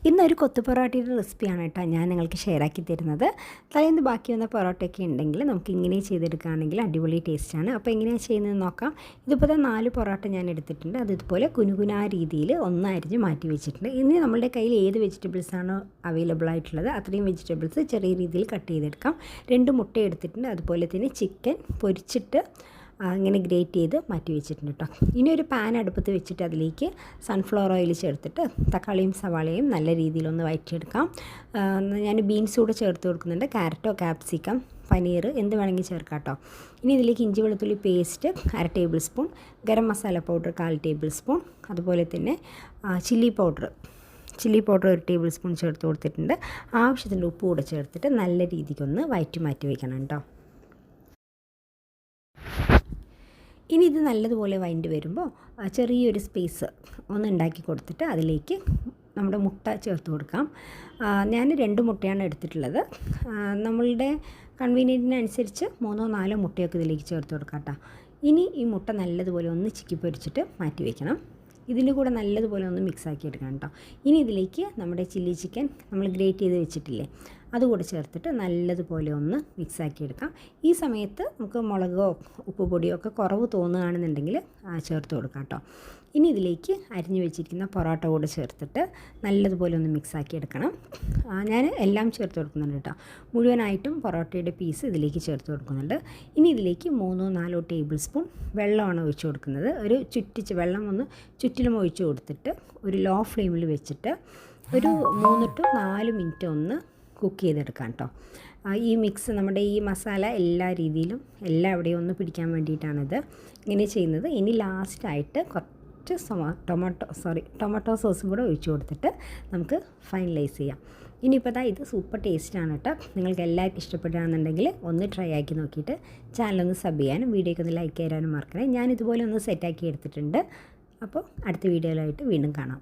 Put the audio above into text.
ഇന്നൊരു കൊത്തു പൊറോട്ടയുടെ റെസിപ്പിയാണ് കേട്ടോ ഞാൻ നിങ്ങൾക്ക് ഷെയർ ആക്കി തരുന്നത്. തലേന്ന് ബാക്കി വന്ന പൊറോട്ടയൊക്കെ ഉണ്ടെങ്കിൽ നമുക്ക് ഇങ്ങനെ ചെയ്തെടുക്കുകയാണെങ്കിൽ അടിപൊളി ടേസ്റ്റാണ്. അപ്പോൾ എങ്ങനെയാണ് ചെയ്യുന്നതെന്ന് നോക്കാം. ഇതിപ്പോൾ 4 പൊറോട്ട ഞാൻ എടുത്തിട്ടുണ്ട്. അത് ഇതുപോലെ കുനുകുനാ രീതിയിൽ അരിഞ്ഞ് മാറ്റി വെച്ചിട്ടുണ്ട്. ഇനി നമ്മളുടെ കയ്യിൽ ഏത് വെജിറ്റബിൾസാണോ അവൈലബിൾ ആയിട്ടുള്ളത് അത്രയും വെജിറ്റബിൾസ് ചെറിയ രീതിയിൽ കട്ട് ചെയ്തെടുക്കാം. 2 മുട്ട എടുത്തിട്ടുണ്ട്. അതുപോലെ തന്നെ ചിക്കൻ പൊരിച്ചിട്ട് ഇങ്ങനെ ഗ്രേറ്റ് ചെയ്ത് മാറ്റി വെച്ചിട്ടുണ്ട് കേട്ടോ. ഇനി ഒരു പാൻ അടുപ്പത്ത് വെച്ചിട്ട് അതിലേക്ക് സൺഫ്ലവർ ഓയിൽ ചേർത്തിട്ട് തക്കാളിയും സവാളയും നല്ല രീതിയിലൊന്ന് വഴറ്റിയെടുക്കാം. ഞാൻ ബീൻസ് കൂടെ ചേർത്ത് കൊടുക്കുന്നുണ്ട്. ക്യാരറ്റോ ക്യാപ്സിക്കം പനീർ എന്ത് വേണമെങ്കിൽ ചേർക്കാം കേട്ടോ. ഇനി ഇതിലേക്ക് ഇഞ്ചി വെളുത്തുള്ളി paste 1/2 table spoon, garam masala powder 1/4 table spoon, അതുപോലെ തന്നെ ചില്ലി പൗഡർ 1 ടേബിൾ സ്പൂൺ ചേർത്ത് കൊടുത്തിട്ടുണ്ട്. ആവശ്യത്തിൻ്റെ ഉപ്പ് കൂടെ ചേർത്തിട്ട് നല്ല രീതിക്കൊന്ന് വഴറ്റി മാറ്റി വയ്ക്കണം കേട്ടോ. ഇനി ഇത് നല്ലതുപോലെ വഴണ്ടി വരുമ്പോൾ ചെറിയൊരു സ്പേസ് ഒന്ന് ഉണ്ടാക്കി കൊടുത്തിട്ട് അതിലേക്ക് നമ്മുടെ മുട്ട ചേർത്ത് കൊടുക്കാം. ഞാൻ 2 മുട്ടയാണ് എടുത്തിട്ടുള്ളത്. നമ്മളുടെ കൺവീനിയൻറ്റിനനുസരിച്ച് 3-4 മുട്ടയൊക്കെ ഇതിലേക്ക് ചേർത്ത് കൊടുക്കാം കേട്ടോ. ഇനി ഈ മുട്ട നല്ലതുപോലെ ഒന്ന് ചിക്കി പൊരിച്ചിട്ട് മാറ്റി വയ്ക്കണം. ഇതിൻ്റെ കൂടെ നല്ലതുപോലെ ഒന്ന് മിക്സാക്കി എടുക്കണം കേട്ടോ. ഇനി ഇതിലേക്ക് നമ്മുടെ ചില്ലി ചിക്കൻ നമ്മൾ ഗ്രേറ്റ് ചെയ്ത് വെച്ചിട്ടില്ലേ അതുകൂടെ ചേർത്തിട്ട് നല്ലതുപോലെ ഒന്ന് മിക്സാക്കി എടുക്കാം. ഈ സമയത്ത് നമുക്ക് മുളകോ ഉപ്പ് പൊടിയോ ഒക്കെ കുറവ് തോന്നുകയാണെന്നുണ്ടെങ്കിൽ ചേർത്ത് കൊടുക്കാം കേട്ടോ. ഇനി ഇതിലേക്ക് അരിഞ്ഞു വെച്ചിരിക്കുന്ന പൊറോട്ട കൂടെ ചേർത്തിട്ട് നല്ലതുപോലെ ഒന്ന് മിക്സാക്കി എടുക്കണം. ഞാൻ എല്ലാം ചേർത്ത് കൊടുക്കുന്നുണ്ട് കേട്ടോ. മുഴുവനായിട്ടും പൊറോട്ടയുടെ പീസ് ഇതിലേക്ക് ചേർത്ത് കൊടുക്കുന്നുണ്ട്. ഇനി ഇതിലേക്ക് 3-4 ടേബിൾ സ്പൂൺ വെള്ളമാണ് ഒഴിച്ച് കൊടുക്കുന്നത്. ഒരു വെള്ളം ഒന്ന് ചുറ്റിലും ഒഴിച്ച് കൊടുത്തിട്ട് ഒരു ലോ ഫ്ലെയിമിൽ വെച്ചിട്ട് ഒരു 3-4 മിനിറ്റ് ഒന്ന് കുക്ക് ചെയ്തെടുക്കാം കേട്ടോ. ഈ മിക്സ് നമ്മുടെ ഈ മസാല എല്ലാ രീതിയിലും എല്ലാവിടെയും ഒന്ന് പിടിക്കാൻ വേണ്ടിയിട്ടാണിത് ഇങ്ങനെ ചെയ്യുന്നത്. ഇനി ലാസ്റ്റായിട്ട് കുറച്ച് ടൊമാറ്റോ സോസും കൂടെ ഒഴിച്ച് കൊടുത്തിട്ട് നമുക്ക് ഫൈനലൈസ് ചെയ്യാം. ഇനിയിപ്പോൾ ഇത് സൂപ്പർ ടേസ്റ്റാണ് കേട്ടോ. നിങ്ങൾക്ക് എല്ലാവർക്കും ഇഷ്ടപ്പെടുകയാണെന്നുണ്ടെങ്കിൽ ഒന്ന് ട്രൈ ആക്കി നോക്കിയിട്ട് ചാനലൊന്ന് സബ് ചെയ്യാനും വീഡിയോയ്ക്ക് ഒന്ന് ലൈക്ക് ചെയ്യാനും മറക്കണേ. ഞാനിതുപോലെ ഒന്ന് സെറ്റാക്കി എടുത്തിട്ടുണ്ട്. അപ്പോൾ അടുത്ത വീഡിയോയിലായിട്ട് വീണ്ടും കാണാം.